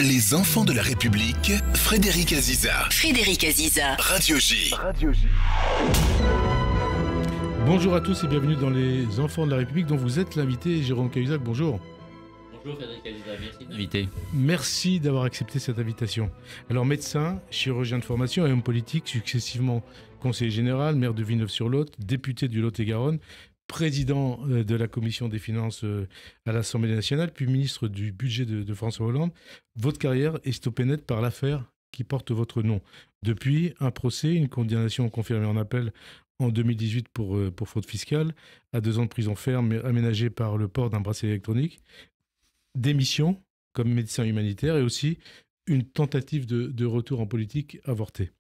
Les enfants de la République, Frédéric Aziza. Frédéric Aziza. Radio J. Bonjour à tous et bienvenue dans Les enfants de la République dont vous êtes l'invité. Jérôme Cahuzac, bonjour. Bonjour Frédéric Aziza, merci de m'inviter. Merci d'avoir accepté cette invitation. Alors médecin, chirurgien de formation et homme politique, successivement conseiller général, maire de Villeneuve-sur-Lot, député du Lot-et-Garonne, président de la commission des finances à l'Assemblée nationale, puis ministre du budget de François Hollande. Votre carrière est stoppée net par l'affaire qui porte votre nom. Depuis, un procès, une condamnation confirmée en appel en 2018 pour fraude fiscale, à 2 ans de prison ferme aménagée par le port d'un bracelet électronique, démission comme médecin humanitaire et aussi une tentative de retour en politique avortée.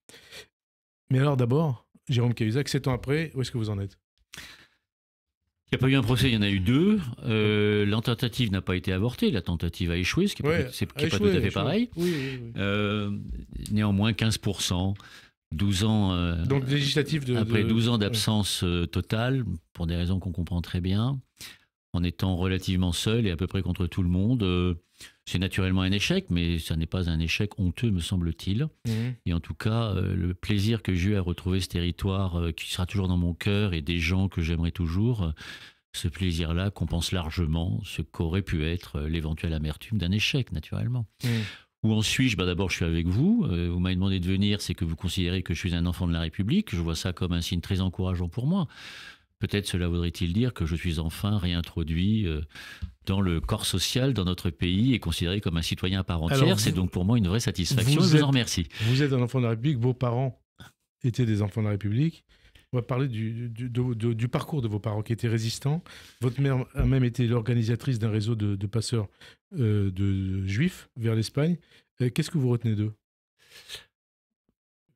Mais alors d'abord, Jérôme Cahuzac, 7 ans après, où est-ce que vous en êtes ? Il n'y a pas eu un procès, il y en a eu 2. La tentative n'a pas été avortée, la tentative a échoué, ce qui n'est pas tout à fait pareil. Oui. Néanmoins, 15%, 12 ans, donc, législatif après 12 ans d'absence totale, pour des raisons qu'on comprend très bien, en étant relativement seul et à peu près contre tout le monde. C'est naturellement un échec, mais ça n'est pas un échec honteux, me semble-t-il. Et en tout cas, le plaisir que j'ai eu à retrouver ce territoire qui sera toujours dans mon cœur et des gens que j'aimerais toujours, ce plaisir-là compense largement ce qu'aurait pu être l'éventuelle amertume d'un échec, naturellement. Où en suis-je ? D'abord, je suis avec vous. Vous m'avez demandé de venir, c'est que vous considérez que je suis un enfant de la République. Je vois ça comme un signe très encourageant pour moi. Peut-être cela voudrait-il dire que je suis enfin réintroduit dans le corps social, dans notre pays, et considéré comme un citoyen à part entière. C'est donc pour moi une vraie satisfaction. Je vous en remercie. Vous êtes un enfant de la République, vos parents étaient des enfants de la République. On va parler du parcours de vos parents qui étaient résistants. Votre mère a même été l'organisatrice d'un réseau de passeurs de juifs vers l'Espagne. Qu'est-ce que vous retenez d'eux ?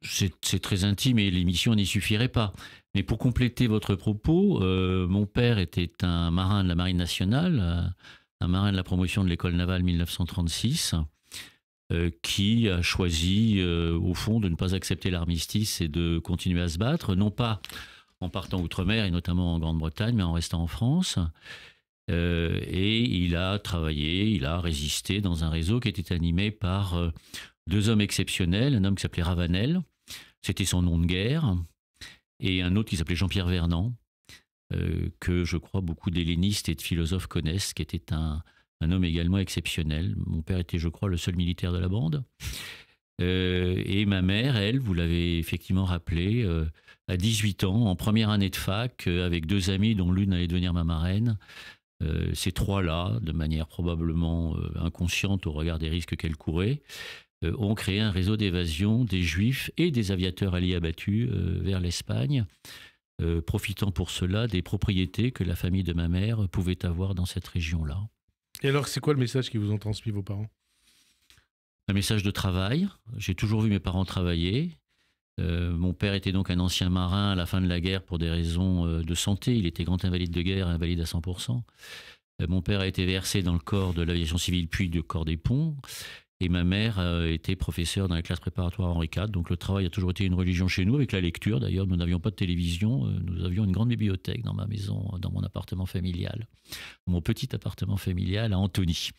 C'est très intime et l'émission n'y suffirait pas. Mais pour compléter votre propos, mon père était un marin de la Marine nationale, un marin de la promotion de l'école navale 1936, qui a choisi, au fond, de ne pas accepter l'armistice et de continuer à se battre, non pas en partant outre-mer et notamment en Grande-Bretagne, mais en restant en France. Et il a travaillé, il a résisté dans un réseau qui était animé par 2 hommes exceptionnels, un homme qui s'appelait Ravanel, c'était son nom de guerre, et un autre qui s'appelait Jean-Pierre Vernant, que je crois beaucoup d'hellénistes et de philosophes connaissent, qui était un homme également exceptionnel. Mon père était, je crois, le seul militaire de la bande. Et ma mère, elle, vous l'avez effectivement rappelé, à 18 ans, en première année de fac, avec 2 amis dont l'une allait devenir ma marraine, ces 3-là, de manière probablement inconsciente au regard des risques qu'elle courait, ont créé un réseau d'évasion des Juifs et des aviateurs alliés abattus vers l'Espagne, profitant pour cela des propriétés que la famille de ma mère pouvait avoir dans cette région-là. Et alors, c'est quoi le message qu'ils vous ont transmis, vos parents ? Un message de travail. J'ai toujours vu mes parents travailler. Mon père était donc un ancien marin à la fin de la guerre pour des raisons de santé. Il était grand invalide de guerre, invalide à 100%. Mon père a été versé dans le corps de l'aviation civile, puis du corps des ponts. Et ma mère était professeure dans la classe préparatoire Henri IV. Donc le travail a toujours été une religion chez nous, avec la lecture. D'ailleurs, nous n'avions pas de télévision. Nous avions une grande bibliothèque dans ma maison, dans mon appartement familial. Mon petit appartement familial à Antony.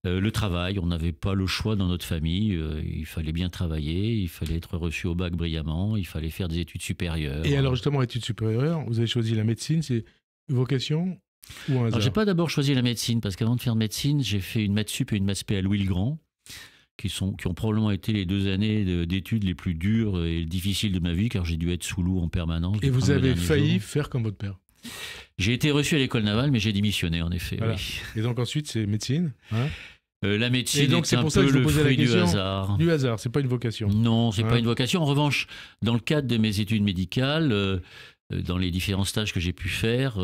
Le travail, on n'avait pas le choix dans notre famille. Il fallait bien travailler, il fallait être reçu au bac brillamment, il fallait faire des études supérieures. Et alors justement, études supérieures, vous avez choisi la médecine, c'est une vocation ou un hasard ? Alors, j'ai pas d'abord choisi la médecine, parce qu'avant de faire médecine, j'ai fait une maths sup et une maths spé à Louis-le-Grand, qui ont probablement été les 2 années d'études les plus dures et difficiles de ma vie, car j'ai dû être sous l'eau en permanence. Et vous avez failli faire comme votre père ? J'ai été reçu à l'école navale, mais j'ai démissionné, en effet. Voilà. Oui. Et donc ensuite, c'est médecine, hein ? La médecine et donc, est un peu le fruit du hasard. Du hasard, c'est pas une vocation. Non, c'est pas une vocation. En revanche, dans le cadre de mes études médicales, dans les différents stages que j'ai pu faire,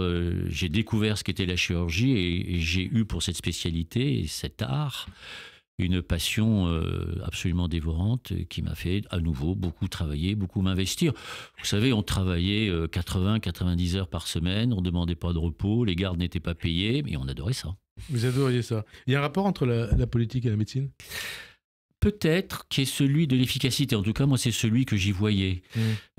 j'ai découvert ce qu'était la chirurgie et j'ai eu pour cette spécialité et cet art une passion absolument dévorante qui m'a fait à nouveau beaucoup travailler, beaucoup m'investir. Vous savez, on travaillait 80-90 heures par semaine, on ne demandait pas de repos, les gardes n'étaient pas payés, mais on adorait ça. Vous adoriez ça. Il y a un rapport entre la politique et la médecine ? peut-être, qui est celui de l'efficacité. En tout cas, moi, c'est celui que j'y voyais.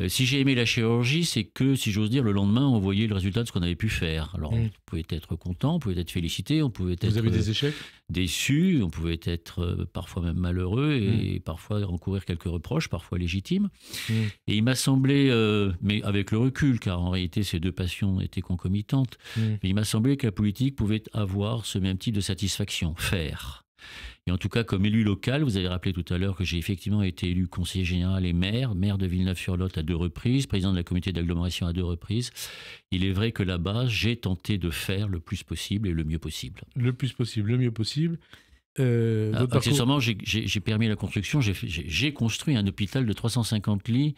Si j'ai aimé la chirurgie, c'est que, si j'ose dire, le lendemain, on voyait le résultat de ce qu'on avait pu faire. Alors, on pouvait être content, on pouvait être félicité, on pouvait être Vous avez des échecs? déçu, on pouvait être parfois même malheureux et parfois encourir quelques reproches, parfois légitimes. Et il m'a semblé, mais avec le recul, car en réalité, ces deux passions étaient concomitantes, mais il m'a semblé que la politique pouvait avoir ce même type de satisfaction, faire. Et en tout cas, comme élu local, vous avez rappelé tout à l'heure que j'ai effectivement été élu conseiller général et maire de Villeneuve-sur-Lot à 2 reprises, président de la communauté d'agglomération à 2 reprises. Il est vrai que là-bas, j'ai tenté de faire le plus possible et le mieux possible. Le plus possible, le mieux possible. Accessoirement, j'ai permis la construction, j'ai construit un hôpital de 350 lits.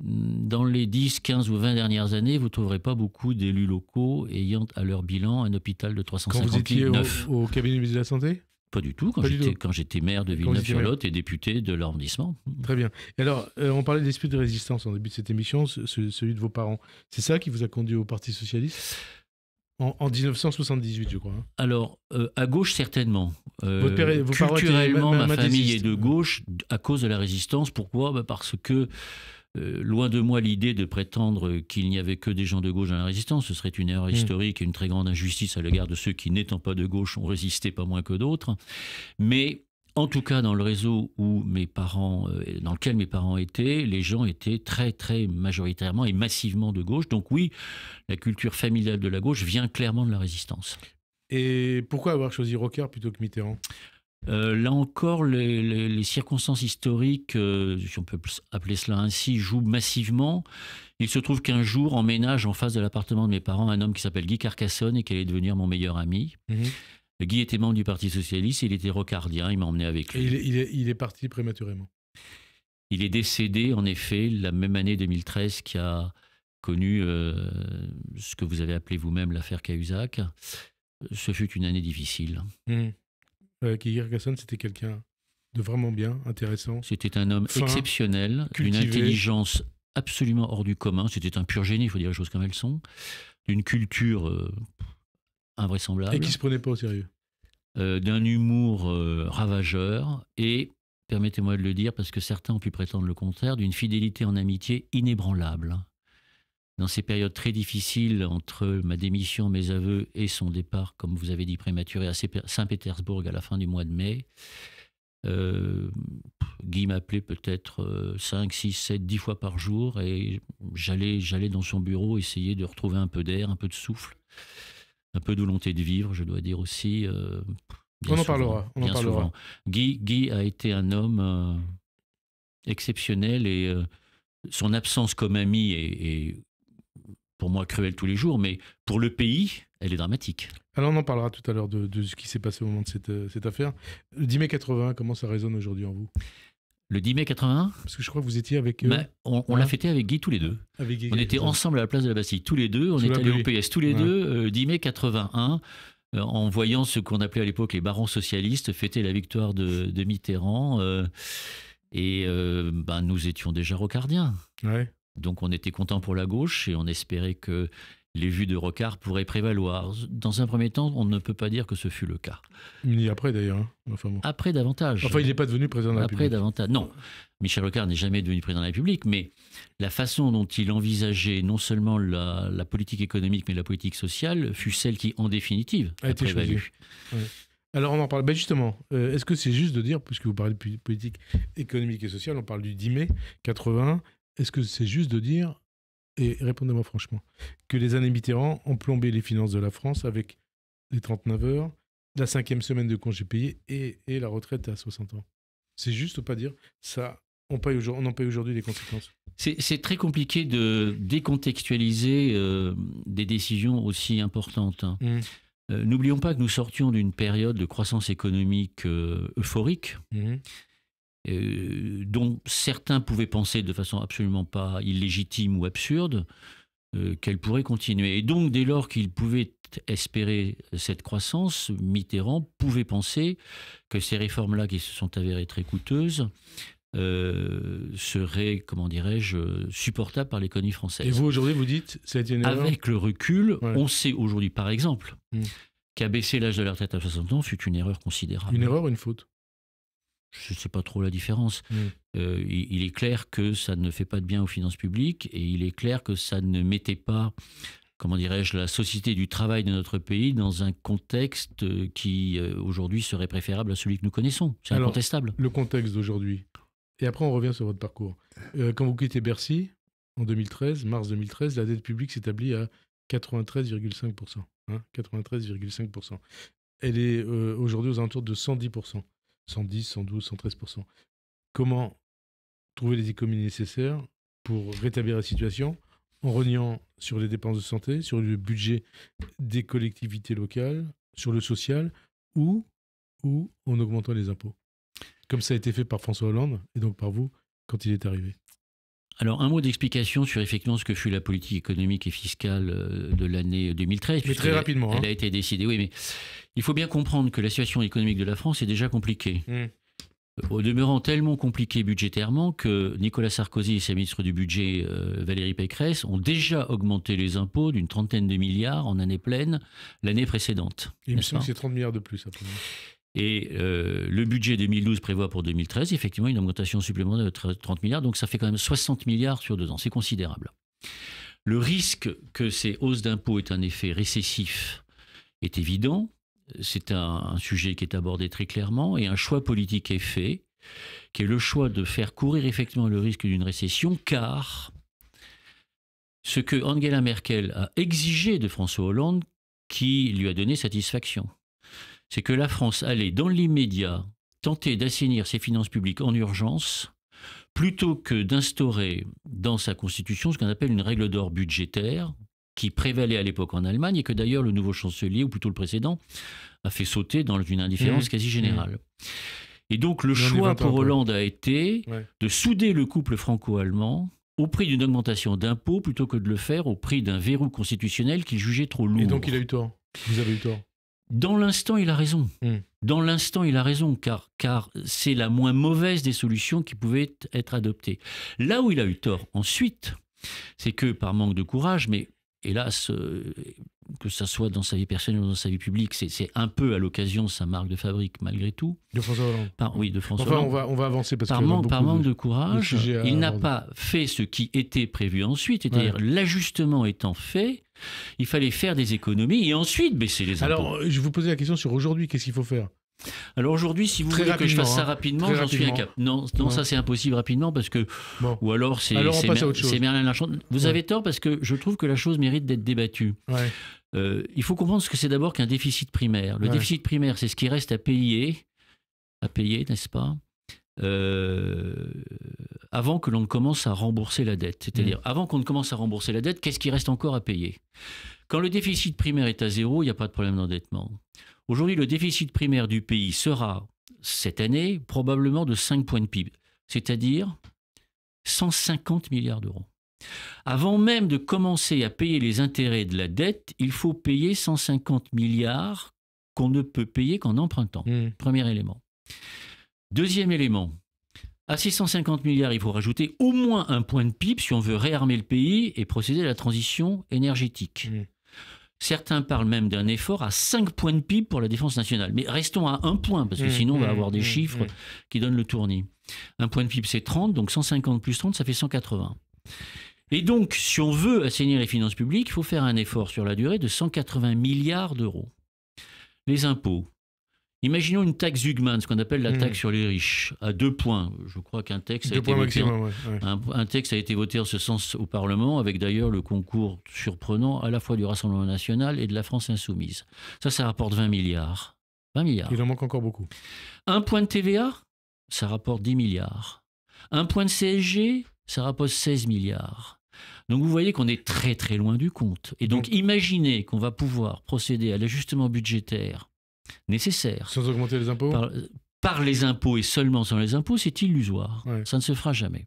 Dans les 10, 15 ou 20 dernières années, vous ne trouverez pas beaucoup d'élus locaux ayant à leur bilan un hôpital de 350 lits. Quand vous étiez neuf. au cabinet du ministre de la Santé? Pas du tout, quand j'étais maire de Villeneuve-sur-Lot et député de l'arrondissement. Très bien. Et alors, on parlait d'esprit de résistance en début de cette émission, celui de vos parents. C'est ça qui vous a conduit au Parti Socialiste en 1978, je crois. Alors, à gauche, certainement. Vos parents culturellement, étaient ma famille est de gauche à cause de la résistance. Pourquoi ? Parce que loin de moi l'idée de prétendre qu'il n'y avait que des gens de gauche dans la résistance. Ce serait une erreur historique et une très grande injustice à l'égard de ceux qui, n'étant pas de gauche, ont résisté pas moins que d'autres. Mais en tout cas, dans le réseau dans lequel mes parents étaient, les gens étaient très, très majoritairement et massivement de gauche. Donc oui, la culture familiale de la gauche vient clairement de la résistance. Et pourquoi avoir choisi Rocard plutôt que Mitterrand ? Là encore, les circonstances historiques, si on peut appeler cela ainsi, jouent massivement. Il se trouve qu'un jour, emménage en face de l'appartement de mes parents un homme qui s'appelle Guy Carcassonne et qui allait devenir mon meilleur ami. Guy était membre du Parti Socialiste, il était rocardien, il m'a emmené avec lui. Et il est parti prématurément. Il est décédé, en effet, la même année 2013 qui a connu ce que vous avez appelé vous-même l'affaire Cahuzac. Ce fut une année difficile. Guy Carcassonne, c'était quelqu'un de vraiment bien, intéressant. C'était un homme exceptionnel, d'une intelligence absolument hors du commun. C'était un pur génie, il faut dire les choses comme elles sont. D'une culture invraisemblable. Et qui ne se prenait pas au sérieux. D'un humour ravageur et, permettez-moi de le dire, parce que certains ont pu prétendre le contraire, d'une fidélité en amitié inébranlable. Dans ces périodes très difficiles entre ma démission, mes aveux et son départ, comme vous avez dit, prématuré à Saint-Pétersbourg à la fin du mois de mai, Guy m'appelait peut-être 5, 6, 7, 10 fois par jour et j'allais dans son bureau essayer de retrouver un peu d'air, un peu de souffle, un peu de volonté de vivre, je dois dire aussi. On en parlera. Guy a été un homme exceptionnel et son absence comme ami est pour moi cruelle tous les jours, mais pour le pays, elle est dramatique. Alors on en parlera tout à l'heure de ce qui s'est passé au moment de cette affaire. Le 10 mai 81, comment ça résonne aujourd'hui en vous ? Le 10 mai 81 ? Parce que je crois que vous étiez avec... on l'a fêté avec Guy tous les deux. On était ensemble à la place de la Bastille tous les deux, on était allés au PS tous les deux, 10 mai 81, en voyant ce qu'on appelait à l'époque les barons socialistes fêter la victoire de Mitterrand. Nous étions déjà rocardiens. Ouais. Donc on était content pour la gauche et on espérait que les vues de Rocard pourraient prévaloir. Dans un premier temps, on ne peut pas dire que ce fut le cas. Ni après d'ailleurs. Hein. Enfin, bon. Après davantage. Enfin, il n'est pas devenu président de la République. Après davantage. Non, Michel Rocard n'est jamais devenu président de la République, mais la façon dont il envisageait non seulement la politique économique, mais la politique sociale, fut celle qui, en définitive, a prévalu. Ouais. Alors on en parle. Justement, est-ce que c'est juste de dire, puisque vous parlez de politique économique et sociale, on parle du 10 mai 81, est-ce que c'est juste de dire, et répondez-moi franchement, que les années Mitterrand ont plombé les finances de la France avec les 39 heures, la 5e semaine de congés payés et la retraite à 60 ans ? C'est juste ou pas dire ça, on en paye aujourd'hui les conséquences ? C'est très compliqué de décontextualiser des décisions aussi importantes. N'oublions pas que nous sortions d'une période de croissance économique euphorique, dont certains pouvaient penser de façon absolument pas illégitime ou absurde qu'elle pourrait continuer. Et donc, dès lors qu'il pouvait espérer cette croissance, Mitterrand pouvait penser que ces réformes-là, qui se sont avérées très coûteuses, seraient, comment dirais-je, supportables par l'économie française. Et vous, aujourd'hui, vous dites, ça a été une erreur ? Avec le recul, on sait aujourd'hui, par exemple, qu'abaisser l'âge de la retraite à 60 ans fut une erreur considérable. Une erreur ou une faute ? Je ne sais pas trop la différence. Il est clair que ça ne fait pas de bien aux finances publiques et il est clair que ça ne mettait pas, comment dirais-je, la société du travail de notre pays dans un contexte qui, aujourd'hui, serait préférable à celui que nous connaissons. C'est incontestable. Le contexte d'aujourd'hui. Et après, on revient sur votre parcours. Quand vous quittez Bercy, en 2013, mars 2013, la dette publique s'établit à 93,5%. 93,5%. Elle est aujourd'hui aux alentours de 110%. 110, 112, 113%. Comment trouver les économies nécessaires pour rétablir la situation en reniant sur les dépenses de santé, sur le budget des collectivités locales, sur le social ou en augmentant les impôts, comme ça a été fait par François Hollande et donc par vous quand il est arrivé? Alors, un mot d'explication sur effectivement ce que fut la politique économique et fiscale de l'année 2013. Mais très rapidement. Elle a été décidée, oui, mais il faut bien comprendre que la situation économique de la France est déjà compliquée. Au demeurant tellement compliquée budgétairement que Nicolas Sarkozy et sa ministre du Budget, Valérie Pécresse, ont déjà augmenté les impôts d'une 30aine de milliards en année pleine l'année précédente. Il me semble que c'est 30 milliards de plus après. Et le budget 2012 prévoit pour 2013, effectivement, une augmentation supplémentaire de 30 milliards. Donc ça fait quand même 60 milliards sur 2 ans. C'est considérable. Le risque que ces hausses d'impôts aient un effet récessif est évident. C'est un sujet qui est abordé très clairement. Et un choix politique est fait, qui est le choix de faire courir effectivement le risque d'une récession, car ce que Angela Merkel a exigé de François Hollande, qui lui a donné satisfaction, c'est que la France allait, dans l'immédiat, tenter d'assainir ses finances publiques en urgence, plutôt que d'instaurer dans sa constitution ce qu'on appelle une règle d'or budgétaire, qui prévalait à l'époque en Allemagne, et que d'ailleurs le nouveau chancelier, ou plutôt le précédent, a fait sauter dans une indifférence quasi générale. Et donc le choix pour Hollande a été de souder le couple franco-allemand au prix d'une augmentation d'impôts, plutôt que de le faire au prix d'un verrou constitutionnel qu'il jugeait trop lourd. Et donc il a eu tort. Vous avez eu tort. Dans l'instant, il a raison. Dans l'instant, il a raison, car c'est la moins mauvaise des solutions qui pouvaient être adoptées. Là où il a eu tort ensuite, c'est que par manque de courage, mais hélas, que ça soit dans sa vie personnelle ou dans sa vie publique, c'est un peu à l'occasion sa marque de fabrique malgré tout. De François Hollande. Oui, de François Hollande. On va avancer parce par manque de courage, il n'a pas fait ce qui était prévu ensuite, c'est-à-dire l'ajustement étant fait, il fallait faire des économies et ensuite baisser les impôts. Alors, je vous posais la question sur aujourd'hui, qu'est-ce qu'il faut faire? Alors aujourd'hui, si vous voulez que je fasse ça rapidement, j'en suis incapable. Non, ça c'est impossible rapidement parce que... Bon. Ou alors c'est Merlin Lachance. Vous avez tort parce que je trouve que la chose mérite d'être débattue. Il faut comprendre ce que c'est d'abord qu'un déficit primaire. Le déficit primaire, c'est ce qui reste à payer, n'est-ce pas, avant que l'on ne commence à rembourser la dette. C'est-à-dire, avant qu'on ne commence à rembourser la dette, qu'est-ce qui reste encore à payer? Quand le déficit primaire est à zéro, il n'y a pas de problème d'endettement. Aujourd'hui, le déficit primaire du pays sera, cette année, probablement de 5 points de PIB, c'est-à-dire 150 milliards d'euros. Avant même de commencer à payer les intérêts de la dette, il faut payer 150 milliards qu'on ne peut payer qu'en empruntant. Premier élément. Deuxième élément, à ces 150 milliards, il faut rajouter au moins un point de PIB si on veut réarmer le pays et procéder à la transition énergétique. Certains parlent même d'un effort à 5 points de PIB pour la défense nationale. Mais restons à 1 point, parce que sinon on va avoir des chiffres qui donnent le tournis. Un point de PIB, c'est 30, donc 150 plus 30, ça fait 180. Et donc, si on veut assainir les finances publiques, il faut faire un effort sur la durée de 180 milliards d'euros. Les impôts. Imaginons une taxe Hugman, ce qu'on appelle la taxe sur les riches, à 2 points. Je crois qu'un texte a été voté. Un texte a été voté en ce sens au Parlement, avec d'ailleurs le concours surprenant à la fois du Rassemblement national et de la France insoumise. Ça rapporte 20 milliards. 20 milliards. Il en manque encore beaucoup. Un point de TVA, ça rapporte 10 milliards. Un point de CSG, ça rapporte 16 milliards. Donc vous voyez qu'on est très très loin du compte. Et donc imaginez qu'on va pouvoir procéder à l'ajustement budgétaire nécessaire. Sans augmenter les impôts par les impôts et seulement sans les impôts, c'est illusoire. Ça ne se fera jamais.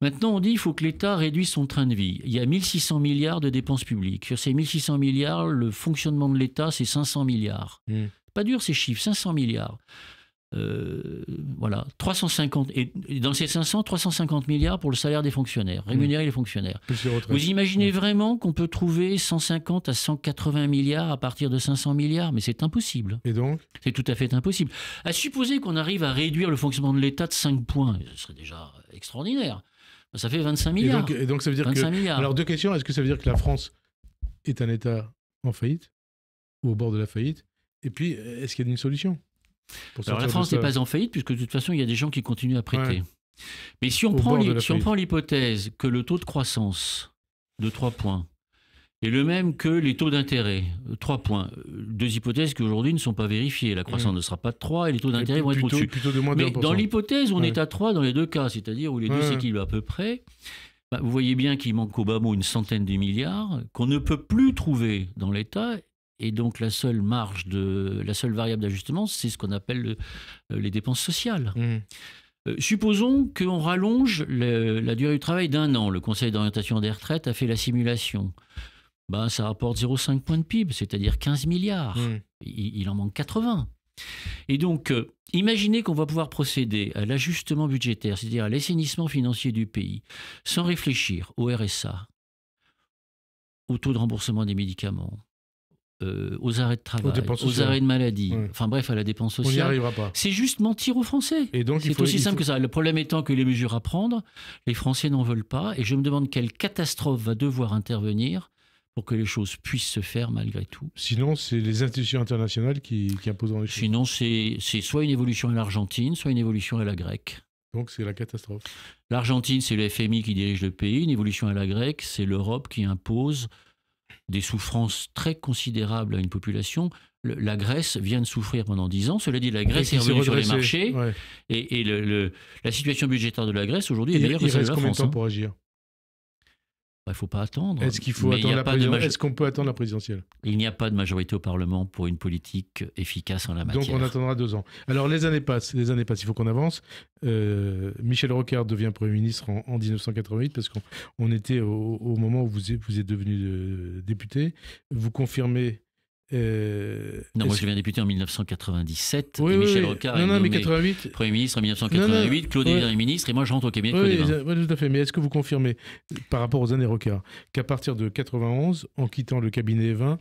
Maintenant, on dit qu'il faut que l'État réduise son train de vie. Il y a 1600 milliards de dépenses publiques. Sur ces 1600 milliards, le fonctionnement de l'État, c'est 500 milliards. Pas dur ces chiffres, 500 milliards. Voilà, 350, et dans ces 500, 350 milliards pour le salaire des fonctionnaires, rémunérer les fonctionnaires. Vous imaginez vraiment qu'on peut trouver 150 à 180 milliards à partir de 500 milliards? Mais c'est impossible. Et donc? C'est tout à fait impossible. À supposer qu'on arrive à réduire le fonctionnement de l'État de 5 points, ce serait déjà extraordinaire. Ça fait 25 milliards. Et donc ça veut dire 25 que... milliards. Alors deux questions, est-ce que ça veut dire que la France est un État en faillite ou au bord de la faillite? Et puis, est-ce qu'il y a une solution? Alors la France n'est pas en faillite, puisque de toute façon, il y a des gens qui continuent à prêter. Ouais. Mais si on prend l'hypothèse que le taux de croissance de 3 points est le même que les taux d'intérêt, 3 points, deux hypothèses qui aujourd'hui ne sont pas vérifiées. La croissance ne sera pas de 3 et les taux d'intérêt vont être au-dessus. Mais dans l'hypothèse, on est à 3 dans les deux cas, c'est-à-dire où les deux s'équilibrent à peu près. Bah, vous voyez bien qu'il manque au bas mot une centaine de milliards qu'on ne peut plus trouver dans l'État. Et donc la seule variable d'ajustement, c'est ce qu'on appelle les dépenses sociales. Supposons qu'on rallonge la durée du travail d'1 an. Le Conseil d'orientation des retraites a fait la simulation. Ben, ça rapporte 0,5 points de PIB, c'est-à-dire 15 milliards. Il en manque 80. Et donc, imaginez qu'on va pouvoir procéder à l'ajustement budgétaire, c'est-à-dire à l'assainissement financier du pays, sans réfléchir au RSA, au taux de remboursement des médicaments, aux arrêts de travail, aux arrêts de maladie, enfin bref, à la dépense sociale. On n'y arrivera pas. C'est juste mentir aux Français. C'est aussi simple que ça. Le problème étant que les mesures à prendre, les Français n'en veulent pas. Et je me demande quelle catastrophe va devoir intervenir pour que les choses puissent se faire malgré tout. Sinon, c'est les institutions internationales qui imposeront les choses. Sinon, c'est soit une évolution à l'Argentine, soit une évolution à la grecque. Donc c'est la catastrophe. L'Argentine, c'est le FMI qui dirige le pays. Une évolution à la grecque, c'est l'Europe qui impose des souffrances très considérables à une population. La Grèce vient de souffrir pendant 10 ans. Cela dit, la Grèce est revenue sur les marchés. Ouais. Et la situation budgétaire de la Grèce aujourd'hui est meilleure que celle de la France. Il reste combien de temps pour agir? Il ne faut pas attendre. Est-ce qu'on peut attendre la présidentielle? Il n'y a pas de majorité au Parlement pour une politique efficace en la matière. Donc on attendra 2 ans. Alors les années passent, il faut qu'on avance. Michel Rocard devient Premier ministre en 1988 parce qu'on était au moment où vous êtes devenu député. Vous confirmez... non, moi je deviens député en 1997. Oui, et Michel Rocard est nommé 88... Premier ministre en 1988. Claude est ministre et moi je rentre au cabinet de Claude. Oui, tout à fait. Mais est-ce que vous confirmez, par rapport aux années Rocard, qu'à partir de 91, en quittant le cabinet Evin,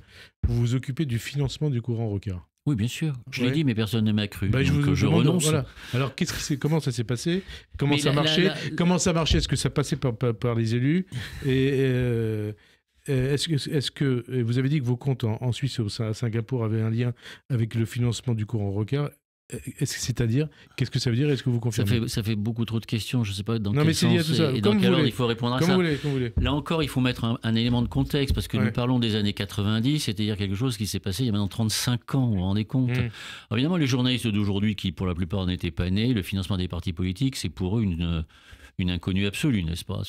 vous vous occupez du financement du courant Rocard? Oui, bien sûr. Je l'ai dit, mais personne ne m'a cru. Je renonce. Voilà. Alors, comment ça s'est passé? Comment ça marchait? Comment ça marchait? Est-ce que ça passait par les élus? Est-ce que vous avez dit que vos comptes en Suisse ou à Singapour avaient un lien avec le financement du courant Rocard? C'est-à-dire, qu'est-ce que ça veut dire? Est-ce que vous confirmez? Ça fait beaucoup trop de questions. Je ne sais pas dans quel sens et dans quel ordre il faut répondre à ça. Comme vous voulez. Là encore, il faut mettre un élément de contexte parce que nous parlons des années 90, c'est-à-dire quelque chose qui s'est passé il y a maintenant 35 ans, vous vous rendez compte? Alors, évidemment, les journalistes d'aujourd'hui, qui pour la plupart n'étaient pas nés, le financement des partis politiques, c'est pour eux une inconnue absolue, n'est-ce pas?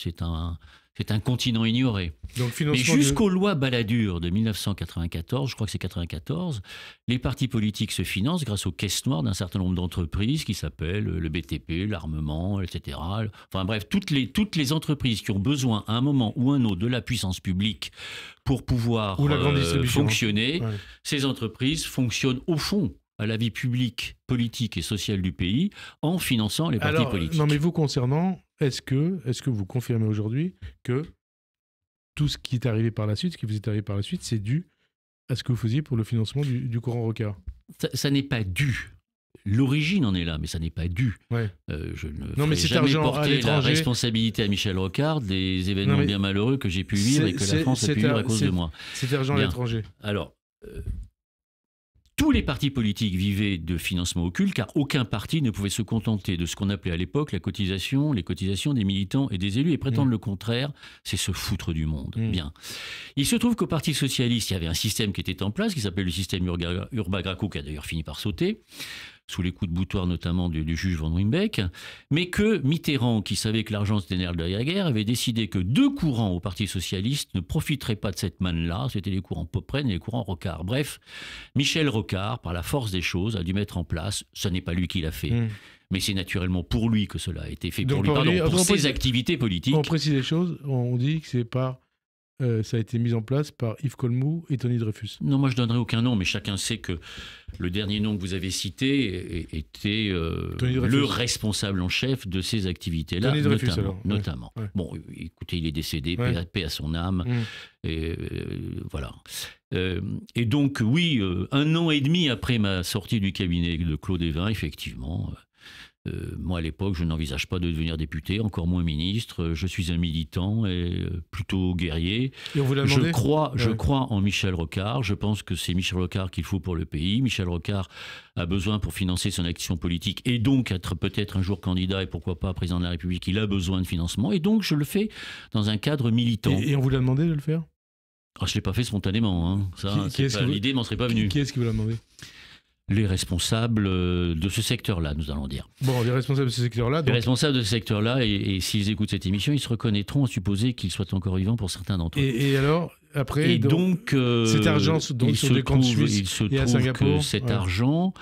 C'est un continent ignoré. Mais jusqu'aux lois Balladur de 1994, je crois que c'est 94, les partis politiques se financent grâce aux caisses noires d'un certain nombre d'entreprises qui s'appellent le BTP, l'armement, etc. Enfin bref, toutes les entreprises qui ont besoin à un moment ou un autre de la puissance publique pour pouvoir fonctionner, ces entreprises fonctionnent au fond à la vie publique, politique et sociale du pays en finançant les partis politiques. Non, mais vous concernant, est-ce que vous confirmez aujourd'hui que tout ce qui est arrivé par la suite, ce qui vous est arrivé par la suite, c'est dû à ce que vous faisiez pour le financement du courant Rocard? Ça n'est pas dû. L'origine en est là, mais ça n'est pas dû. Je ne ferai jamais porter la responsabilité à Michel Rocard des événements bien malheureux que j'ai pu vivre et que la France a pu vivre à cause de moi. C'est argent à l'étranger. Alors... tous les partis politiques vivaient de financement occulte, car aucun parti ne pouvait se contenter de ce qu'on appelait à l'époque les cotisations des militants et des élus, et prétendre le contraire, c'est se foutre du monde. Bien. Il se trouve qu'au Parti socialiste, il y avait un système qui était en place, qui s'appelait le système Urbagraco, qui a d'ailleurs fini par sauter, sous les coups de boutoir notamment du juge Van Wimbeck, mais que Mitterrand, qui savait que l'argent c'était le nerf de la guerre, avait décidé que 2 courants au Parti socialiste ne profiteraient pas de cette manne-là, c'était les courants Popren et les courants Rocard. Bref, Michel Rocard, par la force des choses, a dû mettre en place, ce n'est pas lui qui l'a fait, mais c'est naturellement pour lui que cela a été fait, pour ses activités politiques. On précise les choses, on dit que c'est par ça a été mis en place par Yves Colmou et Tony Dreyfus. Non, moi je ne donnerai aucun nom, mais chacun sait que le dernier nom que vous avez cité était le responsable en chef de ces activités-là, Tony Dreyfus, notamment. Ouais. Bon, écoutez, il est décédé, paix à son âme, et voilà. Et donc, oui, 1 an et demi après ma sortie du cabinet de Claude Évin, effectivement... moi, à l'époque, je n'envisage pas de devenir député, encore moins ministre. Je suis un militant et plutôt guerrier. Et on vous l'a demandé ? Je crois en Michel Rocard. Je pense que c'est Michel Rocard qu'il faut pour le pays. Michel Rocard a besoin pour financer son action politique et donc être peut-être un jour candidat et pourquoi pas président de la République. Il a besoin de financement et donc je le fais dans un cadre militant. Et on vous l'a demandé de le faire ? Je ne l'ai pas fait spontanément. Hein. L'idée m'en serait pas venue. Qui est-ce qui vous l'a demandé ? Les responsables de ce secteur-là, nous allons dire. Bon, les responsables de ce secteur-là... Les responsables de ce secteur-là, et s'ils écoutent cette émission, ils se reconnaîtront, à supposer qu'ils soient encore vivants pour certains d'entre eux. Et alors, après... Et donc cet argent donc, sur des comptes suisses et à Singapour, cet argent,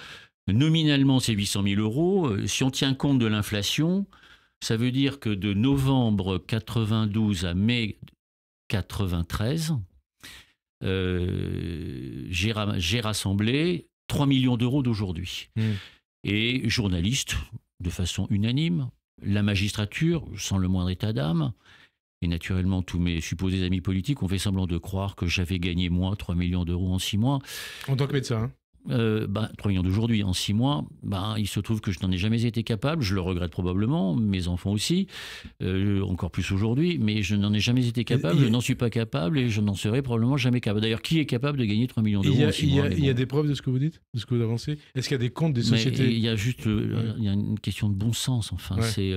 nominalement, c'est 800 000 euros. Si on tient compte de l'inflation, ça veut dire que de novembre 92 à mai 93, j'ai rassemblé 3 millions d'euros d'aujourd'hui. Et journalistes, de façon unanime, la magistrature, sans le moindre état d'âme, et naturellement tous mes supposés amis politiques ont fait semblant de croire que j'avais gagné, moi, 3 millions d'euros en 6 mois. En tant que médecin, hein. 3 millions d'aujourd'hui en 6 mois, il se trouve que je n'en ai jamais été capable, je le regrette probablement, mes enfants aussi, encore plus aujourd'hui, mais je n'en ai jamais été capable, je n'en suis pas capable et je n'en serai probablement jamais capable. D'ailleurs, qui est capable de gagner 3 millions d'euros en 6 mois ? Il y a des preuves de ce que vous dites, de ce que vous avancez ? Est-ce qu'il y a des comptes des sociétés ? Il y a juste il y a une question de bon sens, enfin, c'est...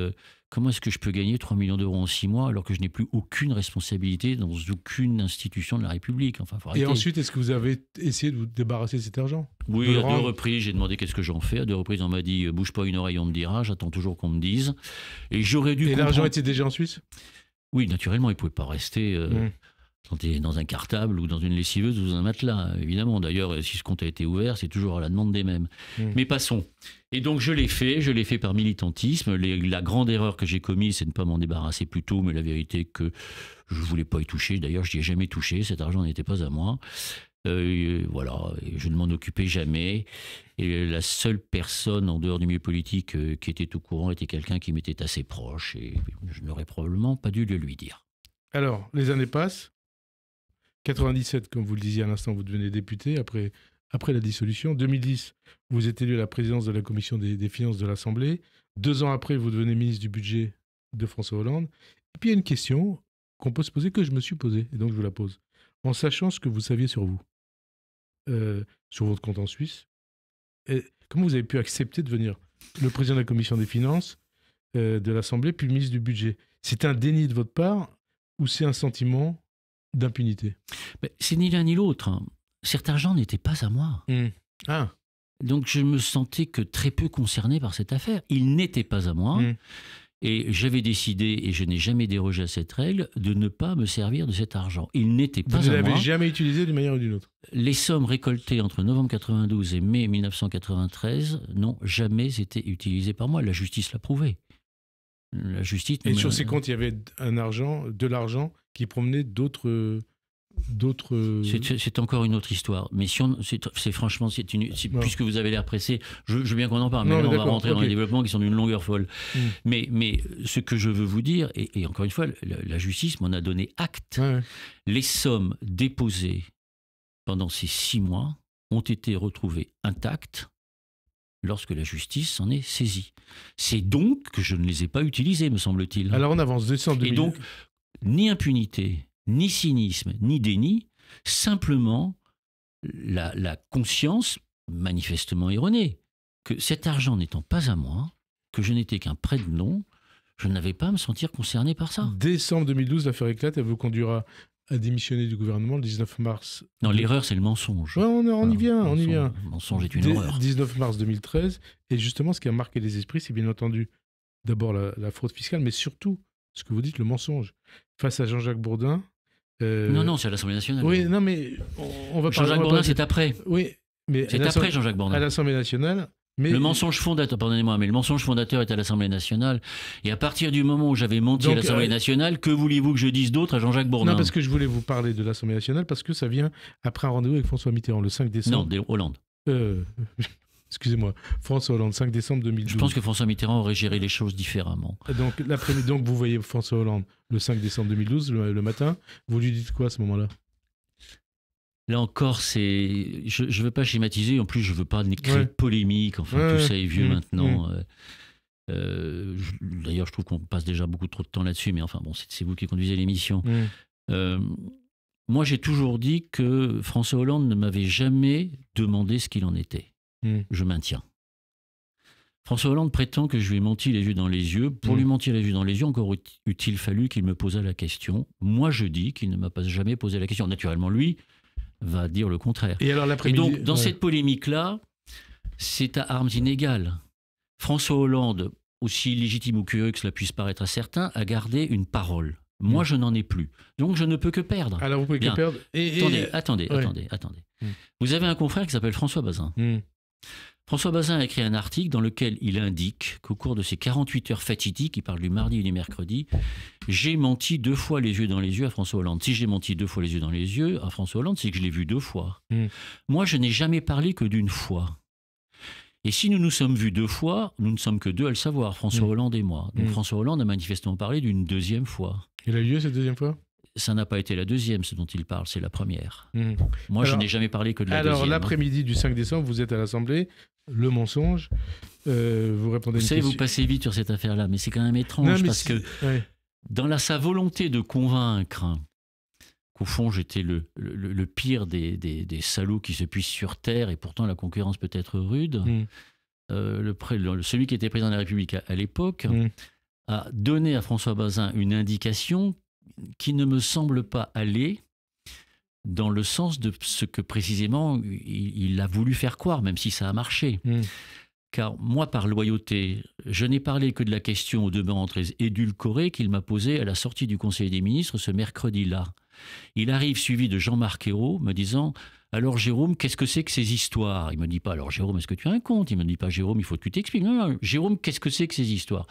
Comment est-ce que je peux gagner 3 millions d'euros en 6 mois alors que je n'ai plus aucune responsabilité dans aucune institution de la République ? Enfin, faut arrêter. Et ensuite, est-ce que vous avez essayé de vous débarrasser de cet argent ? Oui, à 2 reprises, j'ai demandé qu'est-ce que j'en fais. À 2 reprises, on m'a dit « bouge pas une oreille, on me dira ». J'attends toujours qu'on me dise. Et j'aurais dû comprendre... l'argent était déjà en Suisse ? Oui, naturellement, il ne pouvait pas rester... dans un cartable ou dans une lessiveuse ou dans un matelas, évidemment. D'ailleurs, si ce compte a été ouvert, c'est toujours à la demande des mêmes. Mais passons. Et donc, je l'ai fait par militantisme. La grande erreur que j'ai commise, c'est de ne pas m'en débarrasser plus tôt, mais la vérité que je ne voulais pas y toucher. D'ailleurs, je n'y ai jamais touché. Cet argent n'était pas à moi. Voilà, et je ne m'en occupais jamais. Et la seule personne en dehors du milieu politique qui était au courant était quelqu'un qui m'était assez proche, et je n'aurais probablement pas dû le lui dire. Alors, les années passent. 97, comme vous le disiez à l'instant, vous devenez député après la dissolution. 2010, vous êtes élu à la présidence de la commission des finances de l'Assemblée. 2 ans après, vous devenez ministre du budget de François Hollande. Et puis il y a une question qu'on peut se poser, que je me suis posée, et donc je vous la pose. En sachant ce que vous saviez sur vous, sur votre compte en Suisse, comment vous avez pu accepter de devenir le président de la commission des finances de l'Assemblée, puis le ministre du budget ? C'est un déni de votre part ou c'est un sentiment d'impunité ? C'est ni l'un ni l'autre. Cet argent n'était pas à moi. Donc je me sentais que très peu concerné par cette affaire. Il n'était pas à moi. Et j'avais décidé, et je n'ai jamais dérogé à cette règle, de ne pas me servir de cet argent. Il n'était pas à moi. Vous ne l'avez jamais utilisé d'une manière ou d'une autre ? Les sommes récoltées entre novembre 92 et mai 1993 n'ont jamais été utilisées par moi. La justice l'a prouvé. La justice. Et sur ces comptes, il y avait de l'argent qui provenait d'autres. C'est encore une autre histoire. Mais si franchement, puisque vous avez l'air pressé, je veux bien qu'on en parle. Mais là, on va rentrer dans les développements qui sont d'une longueur folle. Mais ce que je veux vous dire, et encore une fois, la justice m'en a donné acte. Les sommes déposées pendant ces 6 mois ont été retrouvées intactes lorsque la justice s'en est saisie. C'est donc que je ne les ai pas utilisées, me semble-t-il. Alors on avance, décembre 2000. Et donc, ni impunité, ni cynisme, ni déni, simplement la conscience manifestement erronée que cet argent n'étant pas à moi, que je n'étais qu'un prêt de nom, je n'avais pas à me sentir concerné par ça. Décembre 2012, l'affaire éclate, elle vous conduira à démissionner du gouvernement le 19 mars. Non, l'erreur, c'est le mensonge. Ouais, on y vient. Le mensonge est une horreur. 19 mars 2013. Et justement, ce qui a marqué les esprits, c'est bien entendu d'abord la fraude fiscale, mais surtout, ce que vous dites, le mensonge. Face à Jean-Jacques Bourdin... Non, c'est à l'Assemblée nationale. Oui, non, mais on va Jean-Jacques Bourdin, c'est après. Oui, mais c'est après Jean-Jacques Bourdin. À l'Assemblée nationale, Mais, le mensonge fondateur, pardonnez-moi, mais le mensonge fondateur est à l'Assemblée nationale. Et à partir du moment où j'avais menti à l'Assemblée nationale, que voulez-vous que je dise d'autre à Jean-Jacques Bourdin? Non, parce que je voulais vous parler de l'Assemblée nationale, parce que ça vient après un rendez-vous avec François Mitterrand, le 5 décembre. Non, Hollande. Excusez-moi, François Hollande, 5 décembre 2012. Je pense que François Mitterrand aurait géré les choses différemment. Donc vous voyez François Hollande le 5 décembre 2012, le matin. Vous lui dites quoi à ce moment-là? Là encore, je ne veux pas schématiser, en plus je ne veux pas créer de polémique, enfin tout ça est vieux maintenant. D'ailleurs, je trouve qu'on passe déjà beaucoup trop de temps là-dessus, mais enfin bon, c'est vous qui conduisez l'émission. Moi, j'ai toujours dit que François Hollande ne m'avait jamais demandé ce qu'il en était. Je maintiens. François Hollande prétend que je lui ai menti les yeux dans les yeux. Pour lui mentir les yeux dans les yeux, encore eût-il fallu qu'il me posât la question. Moi, je dis qu'il ne m'a pas jamais posé la question. Naturellement, lui va dire le contraire. Et alors Et donc, dans cette polémique-là, c'est à armes inégales. François Hollande, aussi légitime ou curieux que cela puisse paraître à certains, a gardé une parole. Moi, je n'en ai plus. Donc, je ne peux que perdre. Alors, vous pouvez que perdre. Attendez. Vous avez un confrère qui s'appelle François Bazin. François Bazin a écrit un article dans lequel il indique qu'au cours de ces 48 heures fatidiques, il parle du mardi et du mercredi, j'ai menti 2 fois les yeux dans les yeux à François Hollande. Si j'ai menti 2 fois les yeux dans les yeux à François Hollande, c'est que je l'ai vu 2 fois. Moi, je n'ai jamais parlé que d'une fois. Et si nous nous sommes vus 2 fois, nous ne sommes que 2 à le savoir, François Hollande et moi. Donc François Hollande a manifestement parlé d'une 2e fois. Il a eu lieu cette 2e fois? Ça n'a pas été la 2e, ce dont il parle, c'est la première. Moi, je n'ai jamais parlé que de la 2e. Alors, l'après-midi du 5 décembre, vous êtes à l'Assemblée, le mensonge, vous répondez à une question. Vous passez vite sur cette affaire-là, mais c'est quand même étrange, parce que dans sa volonté de convaincre qu'au fond, j'étais le pire des salauds qui se puissent sur Terre, et pourtant la concurrence peut être rude, celui qui était président de la République à l'époque a donné à François Bazin une indication qui ne me semble pas aller dans le sens de ce que précisément il a voulu faire croire, même si ça a marché. Car moi, par loyauté, je n'ai parlé que de la question au demeurant très édulcorée qu'il m'a posée à la sortie du Conseil des ministres ce mercredi-là. Il arrive suivi de Jean-Marc Ayrault me disant « Alors Jérôme, qu'est-ce que c'est que ces histoires ?» Il ne me dit pas « Alors Jérôme, est-ce que tu as un compte ?» Il ne me dit pas « Jérôme, il faut que tu t'expliques. » Non, Jérôme, qu'est-ce que c'est que ces histoires?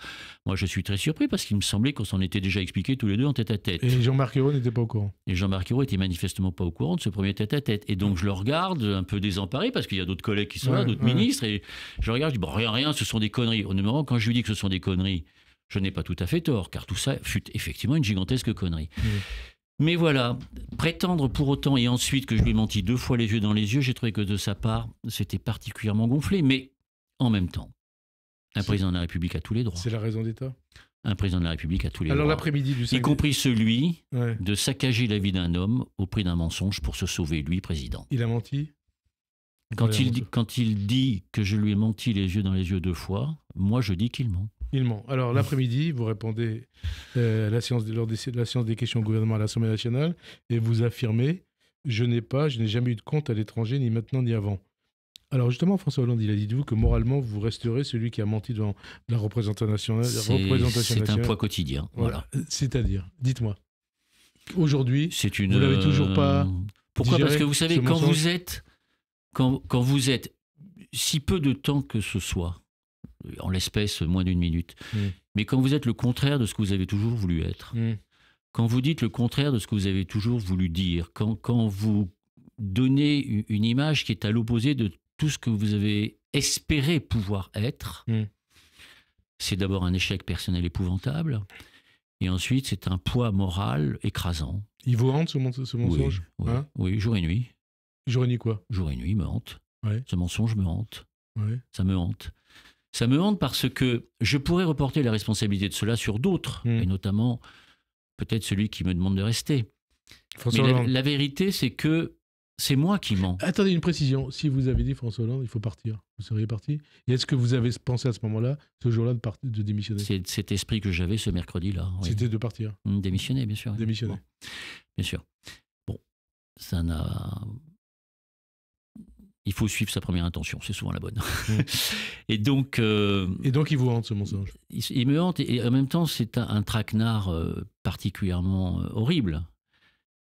Moi, je suis très surpris parce qu'il me semblait qu'on s'en était déjà expliqué tous les deux en tête-à-tête. Et Jean-Marc Ayrault n'était pas au courant. Et Jean-Marc Ayrault était manifestement pas au courant de ce premier tête-à-tête. Et donc, je le regarde un peu désemparé parce qu'il y a d'autres collègues qui sont là, d'autres ministres. Et je regarde, je dis « Bon, rien, ce sont des conneries. » Au numéro, quand je lui dis que ce sont des conneries, je n'ai pas tout à fait tort, car tout ça fut effectivement une gigantesque connerie. Mais voilà, prétendre pour autant et ensuite que je lui ai menti 2 fois les yeux dans les yeux, j'ai trouvé que de sa part, c'était particulièrement gonflé. Mais en même temps, un président de la République a tous les droits. C'est la raison d'État. Un président de la République a tous les droits. Alors l'après-midi du 5 y compris celui de saccager la vie d'un homme au prix d'un mensonge pour se sauver, lui, président. Il a menti? Quand il dit que je lui ai menti les yeux dans les yeux 2 fois, moi je dis qu'il ment. Il ment. Alors l'après-midi, vous répondez lors de la séance des questions au gouvernement à l'Assemblée nationale et vous affirmez « Je n'ai jamais eu de compte à l'étranger, ni maintenant ni avant ». Alors justement, François Hollande, il a dit de vous que moralement, vous resterez celui qui a menti devant la représentation nationale. C'est un poids quotidien. Voilà. C'est-à-dire, dites-moi, aujourd'hui, vous ne l'avez toujours pas Pourquoi? Parce que vous savez, quand vous êtes si peu de temps que ce soit, en l'espèce moins d'1 minute, mais quand vous êtes le contraire de ce que vous avez toujours voulu être, quand vous dites le contraire de ce que vous avez toujours voulu dire, quand vous donnez une image qui est à l'opposé de tout ce que vous avez espéré pouvoir être, c'est d'abord un échec personnel épouvantable, et ensuite c'est un poids moral écrasant. Il vous hante ce mensonge? Oui, jour et nuit. Jour et nuit quoi? Jour et nuit, il me hante. Ce mensonge me hante. Ça me hante. Ça me hante parce que je pourrais reporter la responsabilité de cela sur d'autres, et notamment peut-être celui qui me demande de rester. Mais la vérité, c'est que c'est moi qui mens. Attendez, une précision. Si vous avez dit François Hollande, il faut partir, vous seriez parti? Et est-ce que vous avez pensé à ce moment-là, ce jour-là, de démissionner? C'est cet esprit que j'avais ce mercredi-là. Oui. C'était de partir? Démissionner, bien sûr. Démissionner. Bon. Bien sûr. Bon, ça n'a... Il faut suivre sa première intention, c'est souvent la bonne. Et donc il vous hante ce mensonge? Il me hante, et en même temps, c'est un traquenard particulièrement horrible.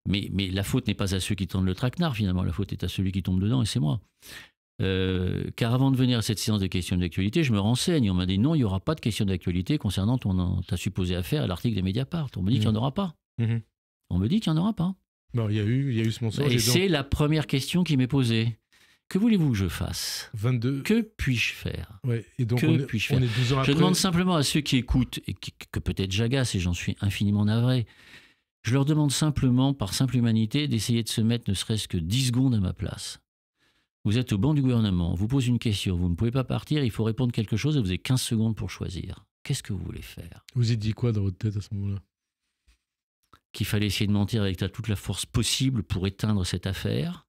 Mais la faute n'est pas à ceux qui tendent le traquenard, finalement. La faute est à celui qui tombe dedans, et c'est moi. Car avant de venir à cette séance de questions d'actualité, je me renseigne. On m'a dit non, il n'y aura pas de questions d'actualité concernant ta supposée affaire à l'article de Mediapart. On me dit qu'il n'y en aura pas. On me dit qu'il n'y en aura pas. Non, il y a eu ce mensonge. Et c'est la première question qui m'est posée. Que voulez-vous que je fasse ? 22. Que puis-je faire ? Ouais, et donc que puis-je faire ? On est 12 ans après. Je demande simplement à ceux qui écoutent, et que peut-être j'agace, et j'en suis infiniment navré, je leur demande simplement, par simple humanité, d'essayer de se mettre ne serait-ce que 10 secondes à ma place. Vous êtes au banc du gouvernement, on vous pose une question, vous ne pouvez pas partir, il faut répondre quelque chose et vous avez 15 secondes pour choisir. Qu'est-ce que vous voulez faire ? Vous y dit quoi dans votre tête à ce moment-là ? Qu'il fallait essayer de mentir avec toute la force possible pour éteindre cette affaire,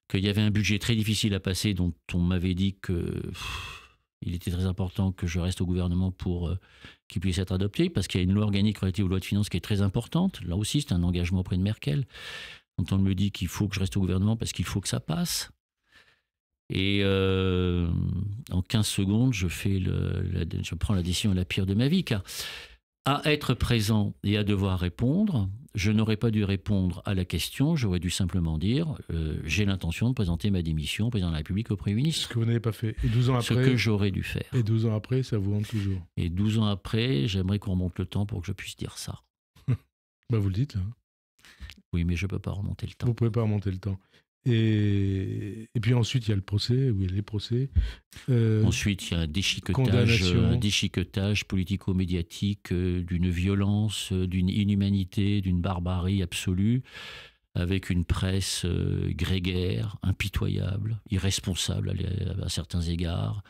qu'il y avait un budget très difficile à passer dont on m'avait dit qu'il était très important que je reste au gouvernement pour qu'il puisse être adopté, parce qu'il y a une loi organique relative aux lois de finances qui est très importante. Là aussi, c'est un engagement auprès de Merkel, dont on me dit qu'il faut que je reste au gouvernement parce qu'il faut que ça passe. Et en 15 secondes, je prends la décision la pire de ma vie, car à être présent et à devoir répondre, je n'aurais pas dû répondre à la question, j'aurais dû simplement dire j'ai l'intention de présenter ma démission au président de la République, au Premier ministre. Ce que vous n'avez pas fait. Et 12 ans après, ce que j'aurais dû faire. Et 12 ans après, ça vous hante toujours. Et 12 ans après, j'aimerais qu'on remonte le temps pour que je puisse dire ça. Bah vous le dites, là. Oui, mais je ne peux pas remonter le temps. Vous ne pouvez pas remonter le temps. Et puis ensuite, il y a le procès, ou il y a les procès. Ensuite, il y a un déchiquetage politico-médiatique d'une violence, d'une inhumanité, d'une barbarie absolue, avec une presse grégaire, impitoyable, irresponsable à certains égards,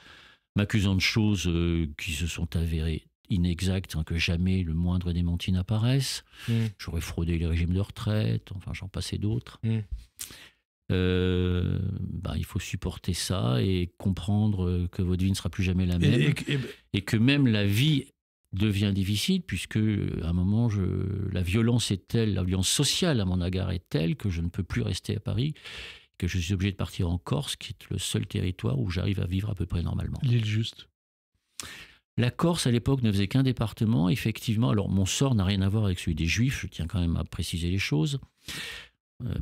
m'accusant de choses qui se sont avérées inexactes, sans que jamais le moindre démenti n'apparaisse. J'aurais fraudé les régimes de retraite, enfin j'en passais d'autres. Il faut supporter ça et comprendre que votre vie ne sera plus jamais la même et que même la vie devient difficile puisque à un moment la violence est telle, la violence sociale à mon égard est telle que je ne peux plus rester à Paris, que je suis obligé de partir en Corse qui est le seul territoire où j'arrive à vivre à peu près normalement. L'île Juste. La Corse à l'époque ne faisait qu'un département, effectivement. Alors mon sort n'a rien à voir avec celui des Juifs, je tiens quand même à préciser les choses.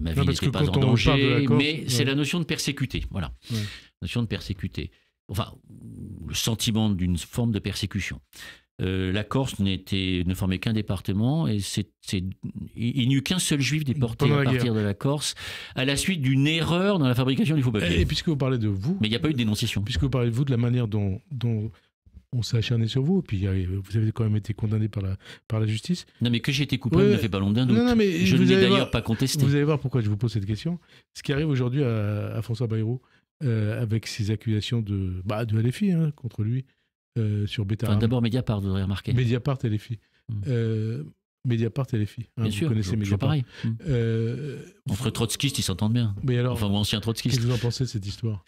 Ma vie n'était pas en danger, mais c'est la notion de persécuter. Voilà. La notion de persécuter. Enfin, le sentiment d'une forme de persécution. La Corse ne formait qu'un département et il n'y eut qu'un seul juif déporté à partir de la Corse à la suite d'une erreur dans la fabrication du faux papier. Et puisque vous parlez de vous... Mais il n'y a pas eu de dénonciation. Puisque vous parlez de vous, de la manière dont on s'est acharné sur vous, puis vous avez quand même été condamné par la justice. Non, mais que j'ai été coupable ne fait pas l'ombre d'un doute. Non, mais je ne l'ai d'ailleurs pas contesté. Vous allez voir pourquoi je vous pose cette question. Ce qui arrive aujourd'hui à François Bayrou, avec ses accusations de LFI contre lui, sur Bétarame. Enfin, d'abord Mediapart, vous aurez remarqué. Mediapart et LFI. Mediapart et LFI. Bien sûr, vous connaissez Mediapart. Pareil. Entre trotskistes, ils s'entendent bien. Mais alors, enfin, moi, ancien trotskiste. Qu'est-ce que vous en pensez de cette histoire ?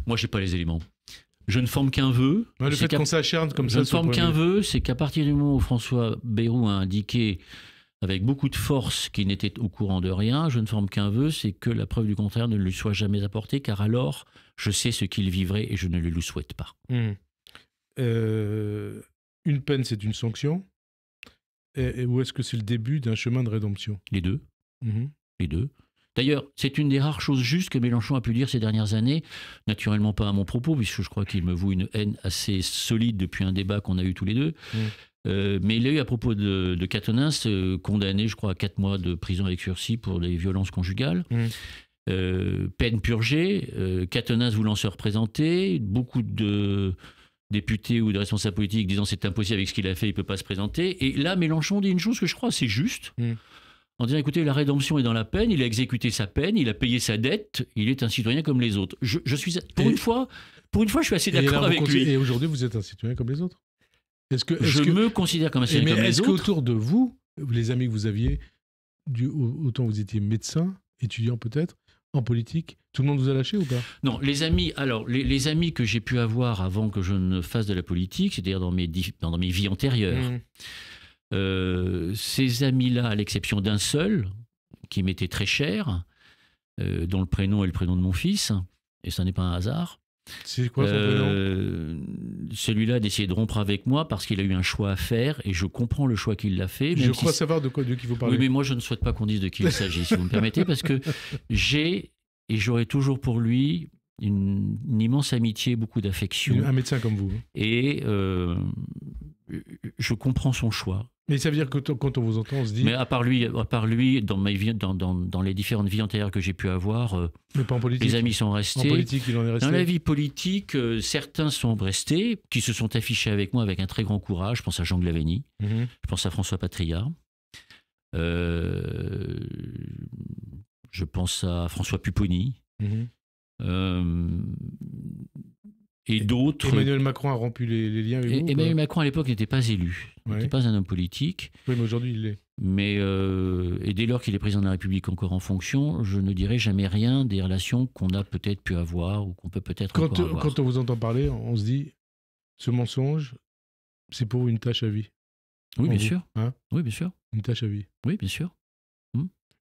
Moi, je n'ai pas les éléments. Je ne forme qu'un vœu. Le fait qu'on s'acharne comme ça. Je ne forme qu'un vœu, c'est qu'à partir du moment où François Bayrou a indiqué avec beaucoup de force qu'il n'était au courant de rien, je ne forme qu'un vœu, c'est que la preuve du contraire ne lui soit jamais apportée, car alors je sais ce qu'il vivrait et je ne le lui souhaite pas. Une peine, c'est une sanction, ou est-ce que c'est le début d'un chemin de rédemption ? Les deux. Les deux. D'ailleurs, c'est une des rares choses justes que Mélenchon a pu dire ces dernières années, naturellement pas à mon propos, puisque je crois qu'il me voue une haine assez solide depuis un débat qu'on a eu tous les deux. Mais il a eu à propos de Quatennens, condamné, je crois, à 4 mois de prison avec sursis pour des violences conjugales. Peine purgée, Quatennens voulant se représenter, beaucoup de députés ou de responsables politiques disant c'est impossible avec ce qu'il a fait, il ne peut pas se présenter. Et là, Mélenchon dit une chose que je crois assez juste. En disant, écoutez, la rédemption est dans la peine, il a exécuté sa peine, il a payé sa dette, il est un citoyen comme les autres. Je suis, pour une fois, je suis assez d'accord avec lui. Et aujourd'hui, vous êtes un citoyen comme les autres ? Je me considère comme un citoyen comme les autres. Est-ce qu'autour de vous, les amis que vous aviez, autant vous étiez médecin, étudiant peut-être, en politique, tout le monde vous a lâché ou pas ? Non, les amis, alors, les amis que j'ai pu avoir avant que je ne fasse de la politique, c'est-à-dire dans mes vies antérieures, ces amis-là, à l'exception d'un seul, qui m'était très cher, dont le prénom est le prénom de mon fils, et ça n'est pas un hasard. C'est quoi son prénom ? Celui-là a décidé de rompre avec moi parce qu'il a eu un choix à faire, et je comprends le choix qu'il a fait. Je crois savoir de qui vous parlez. Oui, mais moi je ne souhaite pas qu'on dise de qui il s'agit, si vous me permettez, parce que j'ai, et j'aurai toujours pour lui, une immense amitié, beaucoup d'affection. Un médecin comme vous. Et je comprends son choix. Mais ça veut dire que quand on vous entend, on se dit... Mais à part lui dans, ma vie, dans les différentes vies antérieures que j'ai pu avoir, mais pas en politique. les amis sont restés. En politique, il en est resté. Dans la vie politique, certains sont restés, qui se sont affichés avec moi avec un très grand courage. Je pense à Jean Glaveny, je pense à François Patria, je pense à François Pupponi. Et d'autres. Emmanuel Macron a rompu les liens avec vous. Emmanuel Macron, à l'époque, n'était pas élu. Il n'était pas un homme politique. Oui, mais aujourd'hui, il l'est. Mais, et dès lors qu'il est président de la République encore en fonction, je ne dirai jamais rien des relations qu'on a peut-être pu avoir ou qu'on peut peut-être encore avoir. Quand on vous entend parler, on se dit, ce mensonge, c'est pour vous une tâche à vie. Oui, bien sûr. Hein, oui, bien sûr. Une tâche à vie. Oui, bien sûr.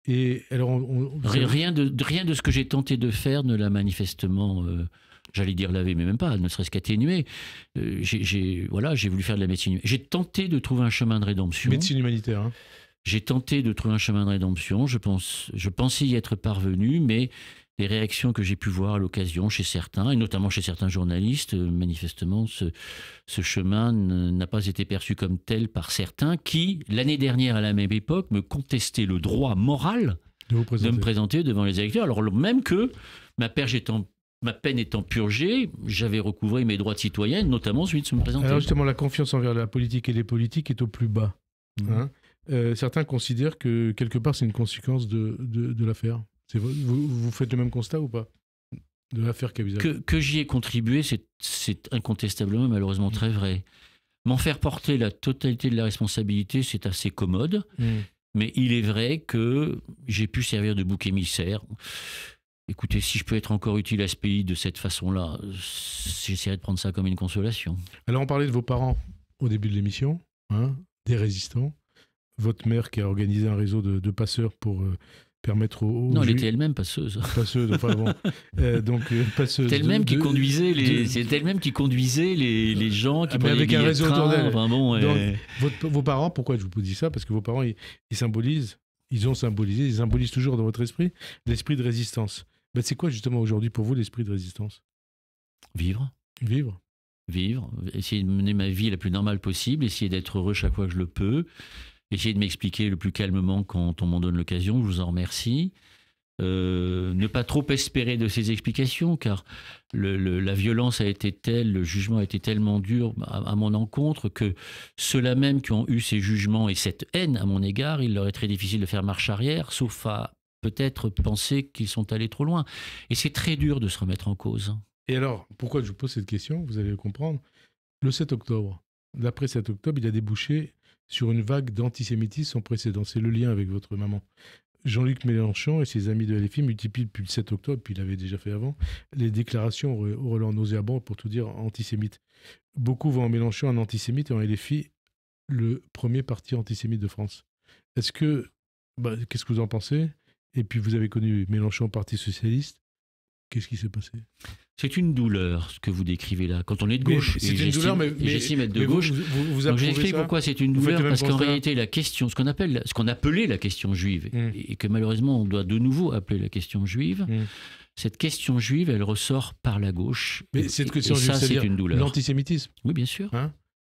Et alors, rien de ce que j'ai tenté de faire ne l'a manifestement, j'allais dire lavé, mais même pas, ne serait-ce qu'atténué. J'ai voulu faire de la médecine. J'ai tenté de trouver un chemin de rédemption. Médecine humanitaire. Hein. J'ai tenté de trouver un chemin de rédemption. Je pensais y être parvenu, mais les réactions que j'ai pu voir à l'occasion chez certains, et notamment chez certains journalistes, manifestement, ce chemin n'a pas été perçu comme tel par certains qui, l'année dernière à la même époque, me contestaient le droit moral de me présenter devant les électeurs, alors même que ma peine étant purgée, j'avais recouvré mes droits de citoyenne, notamment celui de se me présenter. Alors justement, la confiance envers la politique et les politiques est au plus bas. Hein. Certains considèrent que, quelque part, c'est une conséquence de l'affaire. Vous faites le même constat ou pas de l'affaire Cahuzac? Que j'y ai contribué, c'est incontestablement malheureusement très vrai. M'en faire porter la totalité de la responsabilité, c'est assez commode, mais il est vrai que j'ai pu servir de bouc émissaire. Écoutez, si je peux être encore utile à ce pays de cette façon-là, j'essaierai de prendre ça comme une consolation. Alors on parlait de vos parents au début de l'émission, hein, des résistants. Votre mère qui a organisé un réseau de passeurs pour... permettre aux non, elle était elle-même passeuse. Passeuse, enfin bon. Passeuse. C'est elle-même qui conduisait les gens qui prenaient les billets de train. Enfin bon, vos parents, pourquoi je vous dis ça? Parce que vos parents, ils symbolisent toujours dans votre esprit l'esprit de résistance. Ben, c'est quoi justement aujourd'hui pour vous l'esprit de résistance? Vivre. Essayer de mener ma vie la plus normale possible, essayer d'être heureux chaque fois que je le peux. Essayer de m'expliquer le plus calmement quand on m'en donne l'occasion, je vous en remercie. Ne pas trop espérer de ces explications, car la violence a été telle, le jugement a été tellement dur à mon encontre que ceux-là même qui ont eu ces jugements et cette haine à mon égard, il leur est très difficile de faire marche arrière, sauf à peut-être penser qu'ils sont allés trop loin. Et c'est très dur de se remettre en cause. Et alors, pourquoi je vous pose cette question? Vous allez le comprendre. Le 7 octobre, d'après 7 octobre, il a débouché sur une vague d'antisémitisme sans précédent. C'est le lien avec votre maman. Jean-Luc Mélenchon et ses amis de LFI multiplient depuis le 7 octobre, puis il l'avait déjà fait avant, les déclarations au relent nauséabond, pour tout dire, antisémites. Beaucoup voient en Mélenchon un antisémite et en LFI le premier parti antisémite de France. Qu'est-ce que vous en pensez? Et puis vous avez connu Mélenchon, Parti socialiste. Qu'est-ce qui s'est passé? C'est une douleur, ce que vous décrivez là. Quand on est de gauche, j'estime être de gauche. Donc j'explique pourquoi c'est une douleur, parce qu'en réalité, la question, ce qu'on appelait la question juive, et que malheureusement on doit de nouveau appeler la question juive, cette question juive, elle ressort par la gauche. Mais cette question juive, c'est une douleur. L'antisémitisme. Oui, bien sûr. Hein?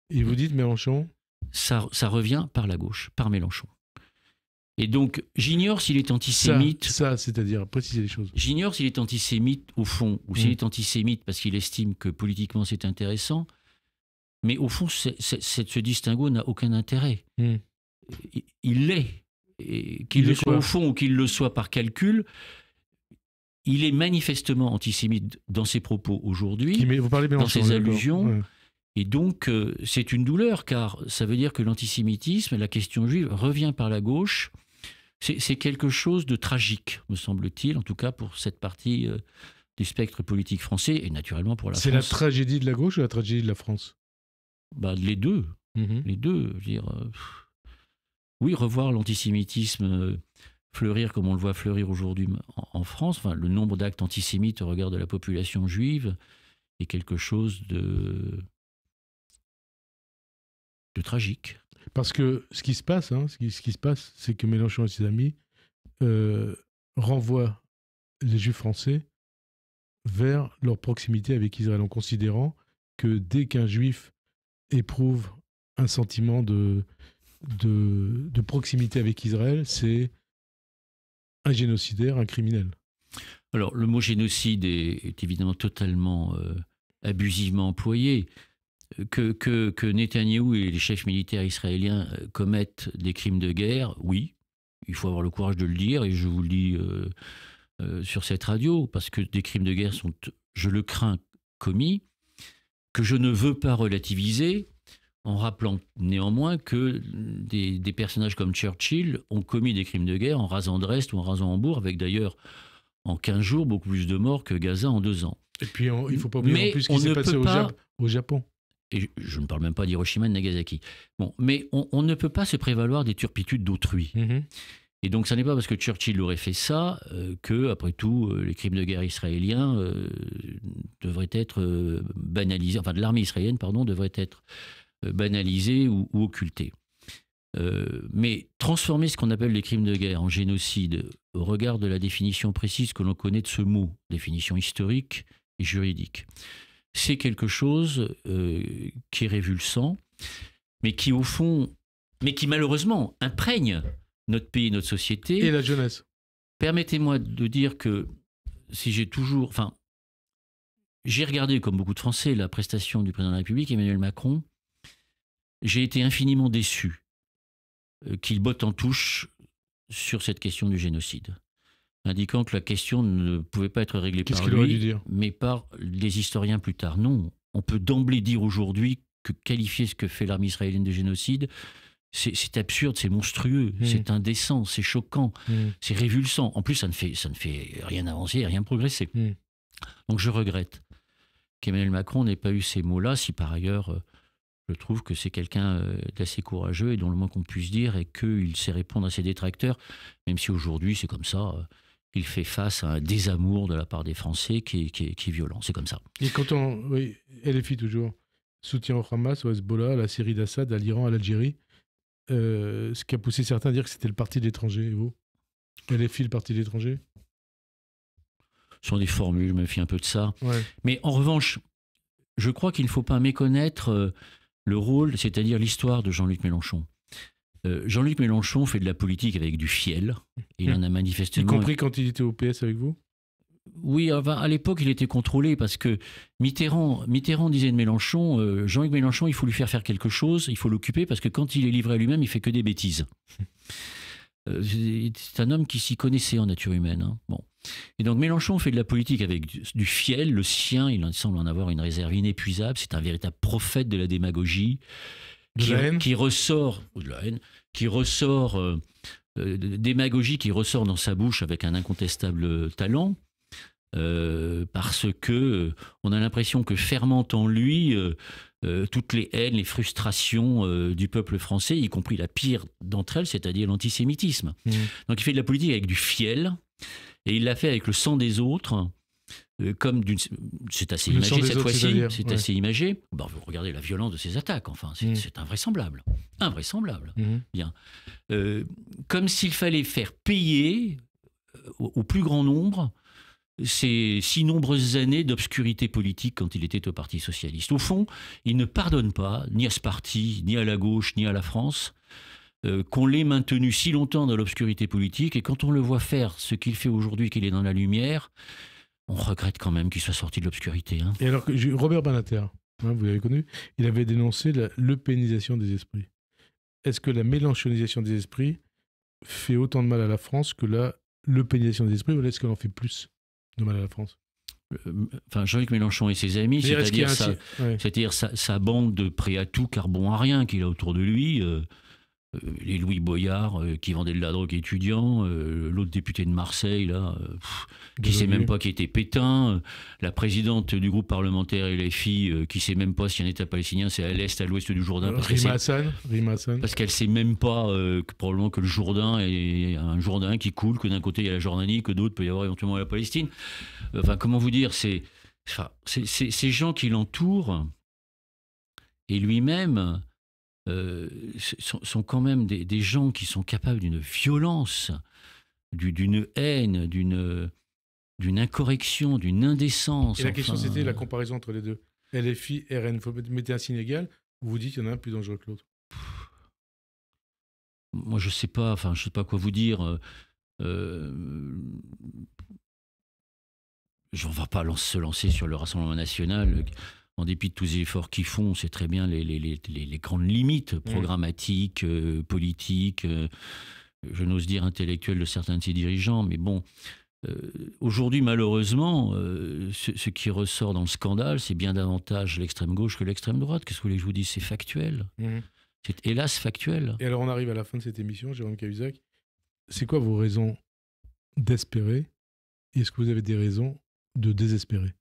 Et vous dites Mélenchon? Ça revient par la gauche, par Mélenchon. Et donc, j'ignore s'il est antisémite. Ça, c'est-à-dire, préciser les choses. J'ignore s'il est antisémite au fond, ou s'il est antisémite parce qu'il estime que politiquement c'est intéressant. Mais au fond, ce distinguo n'a aucun intérêt. Il l'est. Qu'il le soit au fond ou qu'il le soit par calcul, il est manifestement antisémite dans ses propos aujourd'hui, dans ses allusions. Ouais. Et donc, c'est une douleur, car ça veut dire que l'antisémitisme, la question juive, revient par la gauche. C'est quelque chose de tragique, me semble-t-il, en tout cas pour cette partie du spectre politique français, et naturellement pour la France. C'est la tragédie de la gauche ou la tragédie de la France? Les deux. Les deux. Je veux dire, oui, revoir l'antisémitisme fleurir comme on le voit fleurir aujourd'hui en France, enfin, le nombre d'actes antisémites au regard de la population juive est quelque chose de tragique. Parce que ce qui se passe, c'est que Mélenchon et ses amis renvoient les Juifs français vers leur proximité avec Israël, en considérant que dès qu'un juif éprouve un sentiment de proximité avec Israël, c'est un génocidaire, un criminel. Alors, le mot génocide est évidemment totalement abusivement employé. Que Netanyahou et les chefs militaires israéliens commettent des crimes de guerre, oui, il faut avoir le courage de le dire, et je vous le dis sur cette radio, parce que des crimes de guerre sont, je le crains, commis, que je ne veux pas relativiser, en rappelant néanmoins que des personnages comme Churchill ont commis des crimes de guerre en rasant Dresde ou en rasant Hambourg, avec d'ailleurs en 15 jours beaucoup plus de morts que Gaza en 2 ans. Et puis il ne faut pas oublier en plus ce qui s'est passé au Japon. Et je ne parle même pas d'Hiroshima et de Nagasaki. Bon, mais on ne peut pas se prévaloir des turpitudes d'autrui. Et donc, ce n'est pas parce que Churchill aurait fait ça que, après tout, les crimes de guerre israéliens devraient être banalisés, enfin de l'armée israélienne, pardon, devraient être banalisés ou occultés. Mais transformer ce qu'on appelle les crimes de guerre en génocide au regard de la définition précise que l'on connaît de ce mot, définition historique et juridique, c'est quelque chose qui est révulsant, mais qui au fond, mais qui malheureusement imprègne notre pays, notre société. Et la jeunesse. Permettez-moi de dire que si j'ai toujours... Enfin, j'ai regardé, comme beaucoup de Français, la prestation du président de la République, Emmanuel Macron. J'ai été infiniment déçu qu'il botte en touche sur cette question du génocide, indiquant que la question ne pouvait pas être réglée par lui, mais par les historiens plus tard. Non, on peut d'emblée dire aujourd'hui que qualifier ce que fait l'armée israélienne de génocide, c'est absurde, c'est monstrueux, c'est indécent, c'est choquant, c'est révulsant. En plus, ça ne fait rien avancer, rien progresser. Donc je regrette qu'Emmanuel Macron n'ait pas eu ces mots-là, si par ailleurs je trouve que c'est quelqu'un d'assez courageux et dont le moins qu'on puisse dire est qu'il sait répondre à ses détracteurs, même si aujourd'hui c'est comme ça, il fait face à un désamour de la part des Français qui est violent, c'est comme ça. Et quand oui, LFI toujours, soutien au Hamas, au Hezbollah, à la Syrie d'Assad, à l'Iran, à l'Algérie, ce qui a poussé certains à dire que c'était le parti de l'étranger. Et vous, LFI, le parti de l'étranger? Ce sont des formules, je me fie un peu de ça. Ouais. Mais en revanche, je crois qu'il ne faut pas méconnaître le rôle, c'est-à-dire l'histoire de Jean-Luc Mélenchon. Jean-Luc Mélenchon fait de la politique avec du fiel. Il en a manifestement... Y compris quand il était au PS avec vous? Oui, à l'époque, il était contrôlé parce que Mitterrand disait de Mélenchon, Jean-Luc Mélenchon, il faut lui faire quelque chose, il faut l'occuper parce que quand il est livré à lui-même, il fait que des bêtises. C'est un homme qui s'y connaissait en nature humaine. Hein. Bon. Et donc Mélenchon fait de la politique avec du fiel, le sien, il semble en avoir une réserve inépuisable, c'est un véritable prophète de la démagogie qui ressort, ou de la haine, qui ressort, démagogie qui ressort dans sa bouche avec un incontestable talent. Parce que on a l'impression que fermentent en lui toutes les haines, les frustrations du peuple français, y compris la pire d'entre elles, c'est-à-dire l'antisémitisme. Donc il fait de la politique avec du fiel, et il l'a fait avec le sang des autres, c'est assez imagé cette fois-ci, c'est assez imagé. Bon, vous regardez la violence de ces attaques, enfin, c'est invraisemblable. Invraisemblable. Bien. Comme s'il fallait faire payer au plus grand nombre ces si nombreuses années d'obscurité politique quand il était au Parti socialiste. Au fond, il ne pardonne pas, ni à ce parti, ni à la gauche, ni à la France, qu'on l'ait maintenu si longtemps dans l'obscurité politique. Et quand on le voit faire ce qu'il fait aujourd'hui, qu'il est dans la lumière, on regrette quand même qu'il soit sorti de l'obscurité. Hein. Et alors, Robert Badinter, vous l'avez connu, il avait dénoncé l'eupénisation des esprits. Est-ce que la mélenchonisation des esprits fait autant de mal à la France que l'eupénisation des esprits, ou est-ce qu'elle en fait plus de mal à la France? Enfin, Jean-Luc Mélenchon et ses amis, c'est-à-dire sa bande de prêts à tout, car bon à rien qu'il a autour de lui, les Louis Boyard qui vendaient de la drogue étudiants, l'autre député de Marseille là, qui ne sait même pas qui était Pétain, la présidente du groupe parlementaire LFI qui ne sait même pas si un État palestinien c'est à l'est, à l'ouest du Jourdain, Rima Hassan. Parce qu'elle ne sait même pas probablement que le Jourdain est un Jourdain qui coule, que d'un côté il y a la Jordanie, que d'autre peut y avoir éventuellement la Palestine. Enfin, comment vous dire, c'est ces gens qui l'entourent et lui-même sont quand même des gens qui sont capables d'une violence, d'une haine, d'une incorrection, d'une indécence. Et la question, enfin, c'était la comparaison entre les deux. LFI, RN, il faut mettre un signe égal, ou vous dites qu'il y en a un plus dangereux que l'autre. Moi, je sais pas quoi vous dire. On ne va pas se lancer sur le Rassemblement national. En dépit de tous les efforts qu'ils font, c'est très bien les grandes limites programmatiques, politiques, je n'ose dire intellectuelles de certains de ses dirigeants. Mais bon, aujourd'hui, malheureusement, ce qui ressort dans le scandale, c'est bien davantage l'extrême gauche que l'extrême droite. Qu'est-ce que vous voulez que je vous dise? C'est factuel. C'est hélas factuel. Et alors, on arrive à la fin de cette émission, Jérôme Cahuzac. C'est quoi vos raisons d'espérer? Et est-ce que vous avez des raisons de désespérer?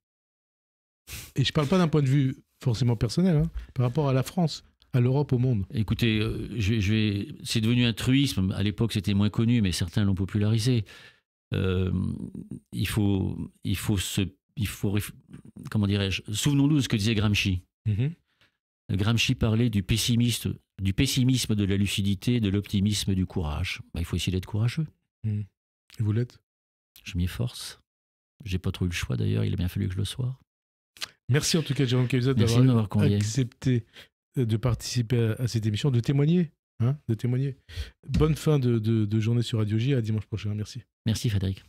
Et je ne parle pas d'un point de vue forcément personnel, hein, par rapport à la France, à l'Europe, au monde. Écoutez, c'est devenu un truisme. À l'époque, c'était moins connu, mais certains l'ont popularisé. Il faut comment dirais-je, souvenons-nous de ce que disait Gramsci. Gramsci parlait du pessimisme de la lucidité, de l'optimisme du courage. Il faut essayer d'être courageux. Et vous l'êtes? Je m'y efforce. J'ai pas trop eu le choix d'ailleurs, il a bien fallu que je le sois. Merci en tout cas, Jérôme Cahuzac, d'avoir accepté de participer à cette émission, de témoigner. Bonne fin de journée sur Radio J, à dimanche prochain. Merci. Merci Frédéric.